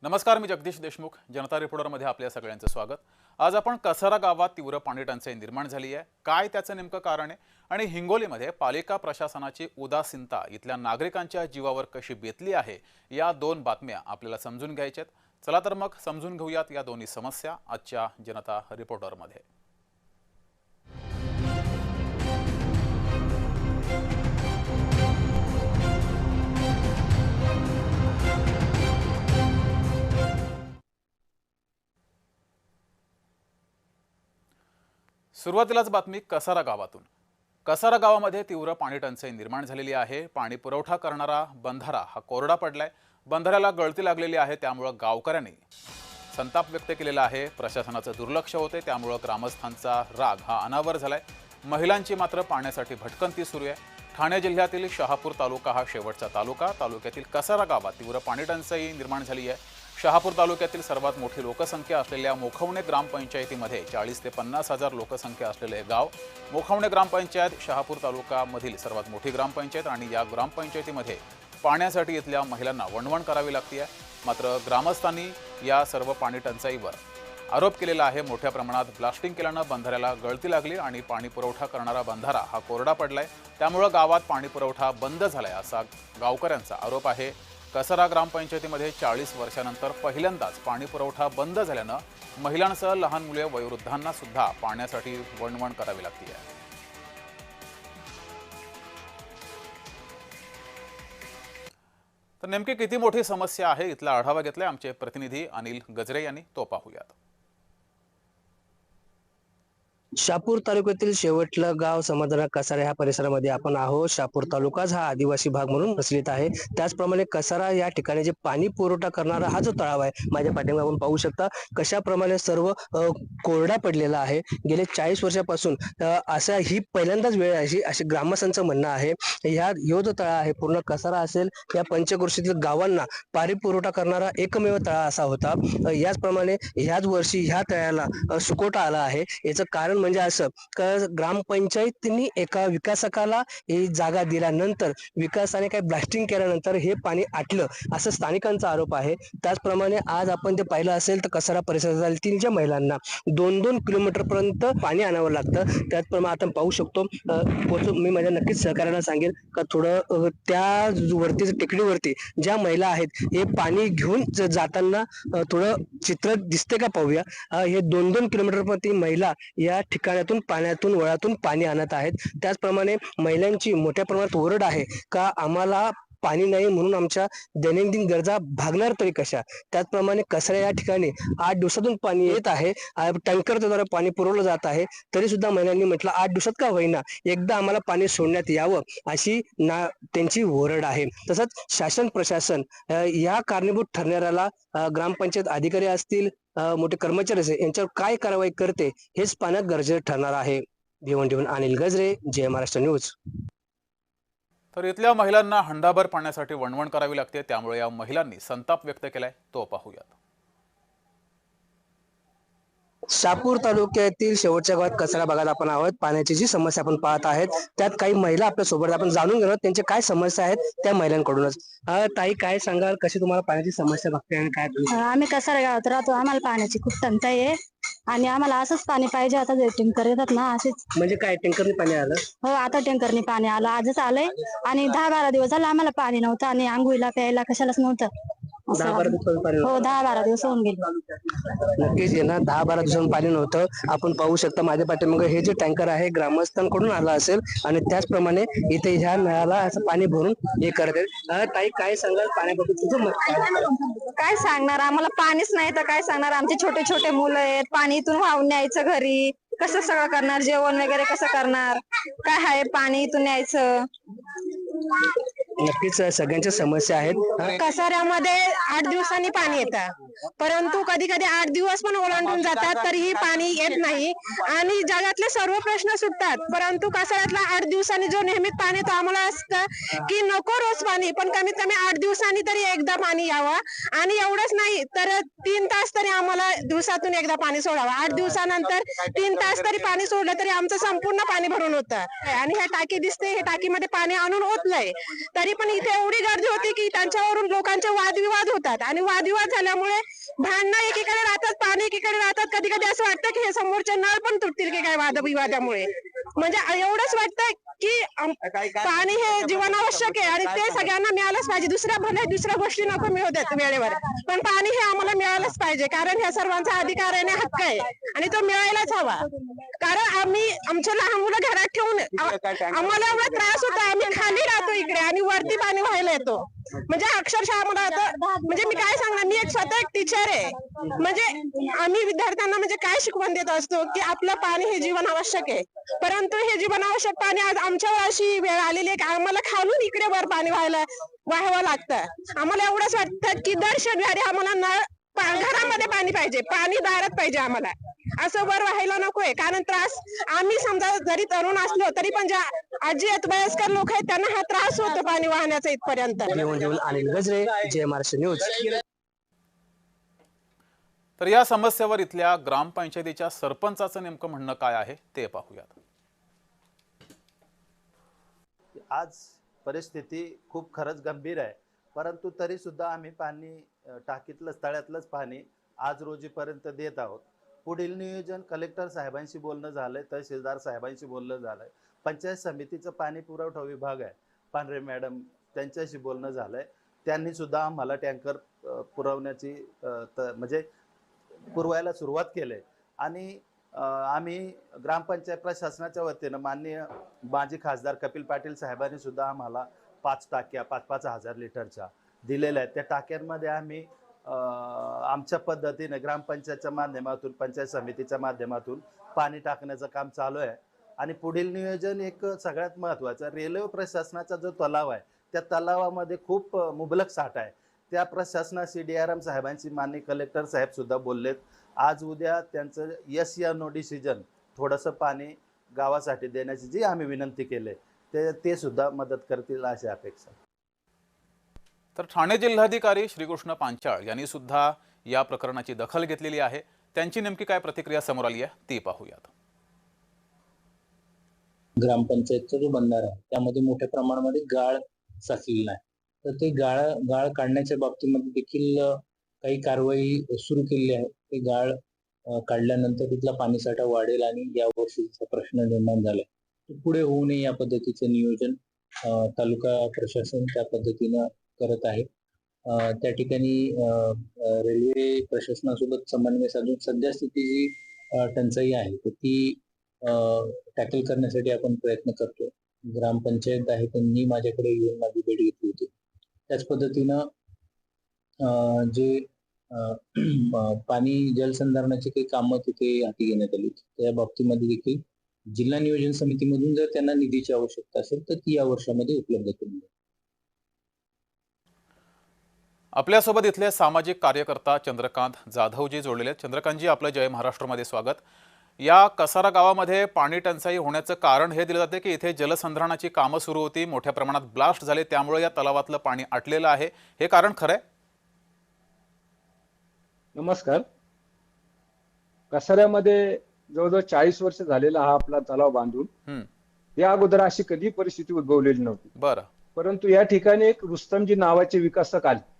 नमस्कार, मी जगदीश देशमुख. जनता रिपोर्टरमध्ये आपल्या सगळ्यांचं स्वागत. आज आपण कसारा गावात तीव्र पाणी टंचाई निर्माण झाली आहे. काय त्याचं नेमकं कारण आहे आणि हिंगोलीमध्ये पालिका प्रशासनाची उदासीनता इथल्या नागरिकांच्या जीवावर कशी बेतली आहे, या दोन बातम्या आपल्याला समजून घ्यायच्यात. चला तर मग समजून घेऊयात या दोन्ही समस्या आजच्या जनता रिपोर्टरमध्ये. सुरुवातीलाच बातमी कसारा गावातून. कसारा गावामध्ये तीव्र पाणी टंचाई निर्माण झालेली आहे. पाणी पुरवठा करणारा बंधारा हा कोरडा पडलाय. बंधाऱ्याला गळती लागलेली आहे, त्यामुळे गावकऱ्यांनी संताप व्यक्त केलेला आहे. प्रशासनाचं दुर्लक्ष होते, त्यामुळे ग्रामस्थांचा राग हा अनावर झालाय. महिलांची मात्र पाण्यासाठी भटकंती सुरू आहे. ठाणे जिल्ह्यातील शहापूर तालुका हा शेवटचा तालुका. तालुक्यातील कसारा गावात तीव्र पाणी टंचाई निर्माण झाली आहे. शहापूर तालुक्यातील सर्वात मोठी लोकसंख्या असलेल्या मोखवणे ग्रामपंचायतीमध्ये 40 ते 50 हजार लोकसंख्या असलेले गाव. मोखवणे ग्रामपंचायत शहापूर तालुक्यामधील सर्वात मोठी ग्रामपंचायत आणि या ग्रामपंचायतीमध्ये पाण्यासाठी इथल्या महिलांना वणवण करावी लागते आहे. मात्र ग्रामस्थांनी या सर्व पाणी टंचाईवर आरोप केलेला आहे. मोठ्या प्रमाणात ब्लास्टिंग केल्यानं बंधाऱ्याला गळती लागली आणि पाणी पुरवठा करणारा बंधारा हा कोरडा पडलाय. त्यामुळे गावात पाणी पुरवठा बंद झालाय असा गावकऱ्यांचा आरोप आहे. कसारा ग्रामपंचायतीमध्ये 40 वर्षांनंतर पहिल्यांदाच पाणी पुरवठा बंद झाल्यानं महिलांसह लहान मुले वयोवृद्धांना सुद्धा पाण्यासाठी वणवण करावी लागते आहे. तर नेमकी किती मोठी समस्या आहे, इथला आढावा घेतलाय आमचे प्रतिनिधी अनिल गजरे यांनी. तो पाहूयात. शहापूर तालुक्यातील शेवटलं गाव समाधान कसारा ह्या परिसरामध्ये आपण आहोत. शहापूर तालुकाच हा आदिवासी भाग म्हणून प्रचलित आहे. त्याचप्रमाणे कसारा या ठिकाणी जे पाणी पुरवठा करणारा हा जो तळाव आहे, माझ्या पाठीमागे आपण पाहू शकता कशाप्रमाणे सर्व कोरडा पडलेला आहे. गेले 40 वर्षापासून असा ही पहिल्यांदाच वेळ आहे असे ग्रामस्थांचं म्हणणं आहे. ह्यो जो तळा आहे पूर्ण कसारा असेल या पंचक्रोशीतील गावांना पाणी पुरवठा करणारा एकमेव तळा असा होता. याचप्रमाणे ह्याच वर्षी ह्या तळ्याला सुकोटा आला आहे. याचं कारण म्हणजे असं का ग्रामपंचायतीने एका विकासकाला ही जागा दिल्यानंतर विकासाने काही ब्लास्टिंग केल्यानंतर हे पाणी आटलं असं स्थानिकांचा आरोप आहे. त्याचप्रमाणे आज आपण ते पाहिलं असेल तर कसारा परिसरातील ज्या महिलांना 2-2 किलोमीटर पर्यंत पाणी आणावं लागतं. त्याचप्रमाणे आपण पाहू शकतो. मी माझ्या नक्कीच सहकार्याला सांगेल का थोडं त्या वरती टेकडीवरती ज्या महिला आहेत हे पाणी घेऊन जाताना थोडं चित्र दिसते का पाहूया. हे 2-2 किलोमीटर पर्यंत महिला या ठिकाणातून पाण्यातून वळातून पाणी आणत आहेत. त्याचप्रमाणे महिलांची मोठ्या प्रमाणात ओरड आहे का आम्हाला पाणी नाही म्हणून आमच्या दैनंदिन गरजा भागणार तरी कशा. त्याचप्रमाणे कसारा या ठिकाणी 8 दिवसातून पाणी येत आहे. टँकरच्या द्वारे पाणी पुरवलं जात आहे. तरी सुद्धा महिलांनी म्हटलं 8 दिवसात का होईना एकदा आम्हाला पाणी सोडण्यात यावं अशी त्यांची ओरड आहे. तसंच शासन प्रशासन या कारणीभूत ठरणाऱ्याला ग्रामपंचायत अधिकारी असतील मोठे कर्मचारी असेल यांच्यावर काय कारवाई करते हेच पाहण्यात गरजेचं ठरणार आहे. भिवंडीहून अनिल गजरे, जय महाराष्ट्र न्यूज. तर इथल्या महिलांना हंडाभर पाण्यासाठी वणवण करावी लागते, त्यामुळे या महिलांनी संताप व्यक्त केलाय. तो पाहूयात. शहापूर तालुक्यातील शेवटच्या गावात कसारा भागात आपण आहोत. पाण्याची जी समस्या आपण पाहत आहेत त्यात काही महिला आपल्या सोबत आपण जाणून घेणार त्यांचे काय समस्या आहेत त्या महिलांकडूनच. ताई, काय सांगाल कशी तुम्हाला पाण्याची समस्या बघते आणि काय? आम्ही कसारा गावात राहतो. आम्हाला पाण्याची खूप टंचाई आहे आणि आम्हाला असंच पाणी पाहिजे. आता जे टँकर येतात ना असेच. म्हणजे काय टँकरने पाणी आलं? हो, आता टँकरने पाणी आलं, आजच आलंय. आणि 10-12 दिवस झालं आम्हाला पाणी नव्हतं आणि आंघोळीला प्यायला कशालाच नव्हतं. 10-12 दिवस पाणी? हो, 10-12 दिवस होऊन गेले. नक्कीच येणार 10-12 दिवसांनी पाणी नव्हतं. आपण पाहू शकता माझ्या पाठीमागे हे जे टँकर आहे ग्रामस्थांकडून आला असेल आणि त्याचप्रमाणे इथे ह्या नळाला असं पाणी भरून हे करते. ताई, काय सांगाल पाण्याबद्दल तुझं मत? काय सांगणार, आम्हाला पाणीच नाही तर काय सांगणार. आमचे छोटे छोटे मुलं आहेत, पाणी इथून वाहून न्यायचं घरी, कसं सगळं करणार, जेवण वगैरे कसं करणार, काय आहे पाणी इथून न्यायचं. नक्कीच सगळ्यांच्या समस्या आहेत. कसाऱ्यामध्ये 8 दिवसांनी पाणी येतं, परंतु कधी कधी 8 दिवस पण ओलांडून जातात तरीही पाणी येत नाही आणि जगातले सर्व प्रश्न सुटतात. परंतु कसाऱ्यातला 8 दिवसांनी जो नेहमीच पाणी येतो, आम्हाला असतं की नको रोज पाणी, पण कमीत कमी 8 दिवसांनी तरी एकदा पाणी यावं. आणि एवढंच नाही तर 3 तास तरी आम्हाला दिवसातून एकदा पाणी सोडावं. 8 दिवसानंतर 3 तास तरी पाणी सोडलं तरी आमचं संपूर्ण पाणी भरून होतं. आणि ह्या टाकी दिसते, हे टाकीमध्ये पाणी आणून ओतलंय तरी पण इथे एवढी गर्दी होती की त्यांच्यावरून लोकांचे वादविवाद होतात आणि वादविवाद झाल्यामुळे भांडणं एकीकडे राहतात, पाणी एकीकडे राहतात. कधी कधी असं वाटतं की हे समोरचे नळ पण तुटतील की काय वादविवादामुळे. म्हणजे एवढंच वाटतं की पाणी हे जीवनावश्यक आहे आणि ते सगळ्यांना मिळालंच पाहिजे. दुसऱ्या गोष्टी नको मिळू देत वेळेवर, पण पाणी हे आम्हाला मिळालंच पाहिजे कारण ह्या सर्वांचा अधिकार आहे आणि हक्क आहे आणि तो मिळायलाच हवा. कारण आम्ही आमच्या लहान मुलं घरात ठेवून आम्हाला एवढा त्रास होता. आम्ही खाली राहतो इकडे आणि वरती पाणी व्हायला येतो. म्हणजे अक्षरशः आम्हाला आता म्हणजे मी काय सांगणार, मी स्वतः एक टीचर आहे. म्हणजे आम्ही विद्यार्थ्यांना म्हणजे काय शिकवण देत असतो की आपलं पाणी हे जीवन आवश्यक आहे, परंतु हे जीवन आवश्यक पाणी आज आमच्यावर अशी वेळ आलेली आहे की आम्हाला खालून इकडे वर पाणी व्हावं लागतं. आम्हाला एवढंच वाटतं की दर शनिवारी आम्हाला नळ घरामध्ये पाणी पाहिजे, पाणी दारात पाहिजे आम्हाला. असं वर व्हायला नकोय कारण त्रास आम्ही समजा जरी तरुण असलो तरी पण ज्या आजी आहेत, वयस्कर लोक आहेत, त्यांना हा त्रास होतो पाणी वाहण्याचा इथपर्यंत. घेऊन अनिल गजरे, जय महाराष्ट्र न्यूज. तर या समस्येवर इथल्या ग्रामपंचायतीच्या सरपंचाचं नेमकं म्हणणं काय आहे ते पाहूयात. आज परिस्थिती खूप खरंच गंभीर आहे, परंतु तरी सुद्धा आम्ही पाणी टाकीतलंच तळ्यातलंच पाणी आज रोजीपर्यंत देत आहोत. पुढील नियोजन कलेक्टर साहेबांशी बोलणं झालंय, तहसीलदार साहेबांशी बोलणं झालंय, पंचायत समितीचं पाणी पुरवठा विभाग आहे पांढरे मॅडम त्यांच्याशी बोलणं झालंय. त्यांनी सुद्धा आम्हाला टँकर पुरवण्याची म्हणजे पुरवायला सुरुवात केली आणि आम्ही ग्रामपंचायत प्रशासनाच्या वतीनं माननीय माजी खासदार कपिल पाटील साहेबांनी सुद्धा आम्हाला 5 टाक्या 5-5 हजार लिटरच्या दिलेल्या आहेत. त्या टाक्यांमध्ये आम्ही आमच्या पद्धतीने ग्रामपंचायतच्या माध्यमातून पंचायत समितीच्या माध्यमातून पाणी टाकण्याचं काम चालू आहे. आणि पुढील नियोजन एक सगळ्यात महत्त्वाचं, रेल्वे प्रशासनाचा जो तलाव आहे त्या तलावामध्ये खूप मुबलक साठा आहे. त्या प्रशासनाशी DRM साहेबांशी माननीय कलेक्टर साहेब सुद्धा बोललेत. आज उद्या त्यांचं यस या नो डिसिजन थोडंसं पाणी गावासाठी देण्याची जी आम्ही विनंती केली ते सुद्धा मदत करतील अशी अपेक्षा. तर ठाणे जिल्हाधिकारी श्रीकृष्ण पांचाळ यांनी सुद्धा या प्रकरणाची दखल घेतलेली आहे. त्यांची नेमकी काय प्रतिक्रिया समोर आली आहे ती पाहूयात. ग्रामपंचायतचा जो बंधारा आहे त्यामध्ये मोठ्या प्रमाणामध्ये गाळ साचलेला आहे, तर ते गाळ काढण्याच्या बाबतीमध्ये देखील काही कारवाई सुरू केलेली आहे. ते गाळ काढल्यानंतर तिथला पाणीसाठा वाढेल आणि या वर्षीचा प्रश्न निर्माण झालाय तो पुढे होऊ नये या पद्धतीचं नियोजन तालुका प्रशासन त्या पद्धतीनं करत आहे. त्या ठिकाणी रेल्वे प्रशासनासोबत समन्वय साधून सद्यस्थिती जी टंचाई आहे तर ती टॅकल करण्यासाठी आपण प्रयत्न करतो. ग्रामपंचायत आहे त्यांनी माझ्याकडे येऊन माझी भेट घेतली होती. त्याच पद्धतीनं जे पाणी जलसंधारणाची काही कामं तिथे हाती घेण्यात आली त्या बाबतीमध्ये देखील जिल्हा नियोजन समितीमधून जर त्यांना निधीची आवश्यकता असेल तर ती या वर्षामध्ये उपलब्ध करून देईल. आपल्यासोबत इथले सामाजिक कार्यकर्ता चंद्रकांत जाधवजी जोडलेले आहेत. चंद्रकांतजी, आपलं जय महाराष्ट्रमध्ये स्वागत. या कसारा गावामध्ये पाणी टंचाई होण्याचं कारण हे दिलं जाते की इथे जलसंधारणाची कामं सुरू होती, मोठ्या प्रमाणात ब्लास्ट झाले, त्यामुळे या तलावातलं पाणी आटलेलं आहे, हे कारण खरंय? नमस्कार. कसाऱ्यामध्ये जवळजवळ 40 वर्ष झालेला हा आपला तलाव बांधून या अगोदर अशी कधी परिस्थिती उद्भवलेली नव्हती. बरं. परंतु या ठिकाणी एक रुस्तमजी नावाचे विकासक आले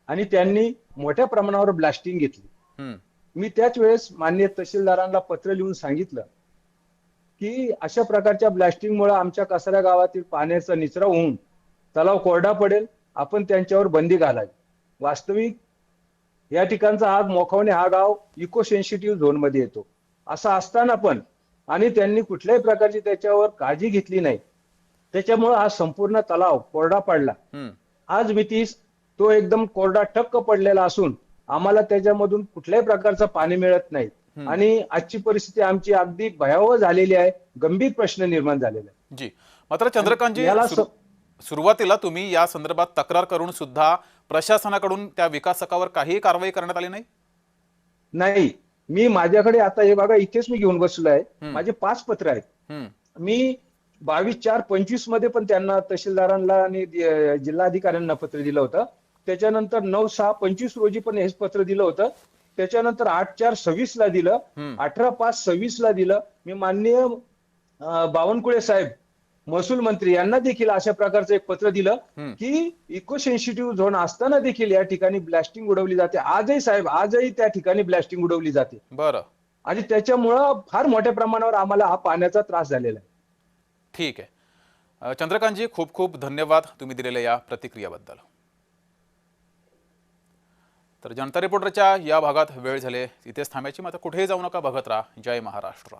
आणि त्यांनी मोठ्या प्रमाणावर ब्लास्टिंग घेतली. मी त्याच वेळेस माननीय तहसीलदारांना पत्र लिहून सांगितलं की अशा प्रकारच्या ब्लास्टिंगमुळे आमच्या कसारा गावातील पाण्याचा निचरा होऊन तलाव कोरडा पडेल, आपण त्यांच्यावर बंदी घालावी. वास्तविक या ठिकाणचा हा मोखावणे हा गाव इको सेन्सिटिव्ह झोन मध्ये येतो. असं असताना पण आणि त्यांनी कुठल्याही प्रकारची त्याच्यावर काळजी घेतली नाही, त्याच्यामुळे हा संपूर्ण तलाव कोरडा पडला. आज मितीस तो एकदम कोरडा ठक्क पडलेला असून आम्हाला त्याच्यामधून कुठल्याही प्रकारचं पाणी मिळत नाही आणि आजची परिस्थिती आमची अगदी भयावह झालेली आहे, गंभीर प्रश्न निर्माण झालेला आहे. जी, मात्र चंद्रकांतजी, सुरुवातीला तुम्ही या संदर्भात तक्रार करून सुद्धा प्रशासनाकडून त्या विकासकावर काही कारवाई करण्यात आली नाही? नाही, मी माझ्याकडे आता हे बघा इथेच मी घेऊन बसलो आहे, माझे 5 पत्र आहेत. मी 22/4/25 मध्ये पण त्यांना तहसीलदारांना आणि जिल्हाधिकाऱ्यांना पत्र दिलं होतं. त्याच्यानंतर 9/6/25 रोजी पण हेच पत्र दिलं होतं. त्याच्यानंतर 8/4/26 ला दिलं, 18/5/26 ला दिलं. मी माननीय बावनकुळे साहेब महसूल मंत्री यांना देखील अशा प्रकारचं एक पत्र दिलं की इको सेन्सिटिव्ह झोन असताना देखील या ठिकाणी ब्लास्टिंग उडवली जाते. आजही साहेब, आजही त्या ठिकाणी ब्लास्टिंग उडवली जाते. बरं, आणि त्याच्यामुळं फार मोठ्या प्रमाणावर आम्हाला हा पाण्याचा त्रास झालेला आहे. ठीक आहे. चंद्रकांतजी, खूप खूप धन्यवाद तुम्ही दिलेल्या या प्रतिक्रियाबद्दल. तर जनता रिपोर्टरच्या या भागात वेळ झाले इथेच थांबायची. मात्र कुठेही जाऊ नका, बघत राहा जय महाराष्ट्र.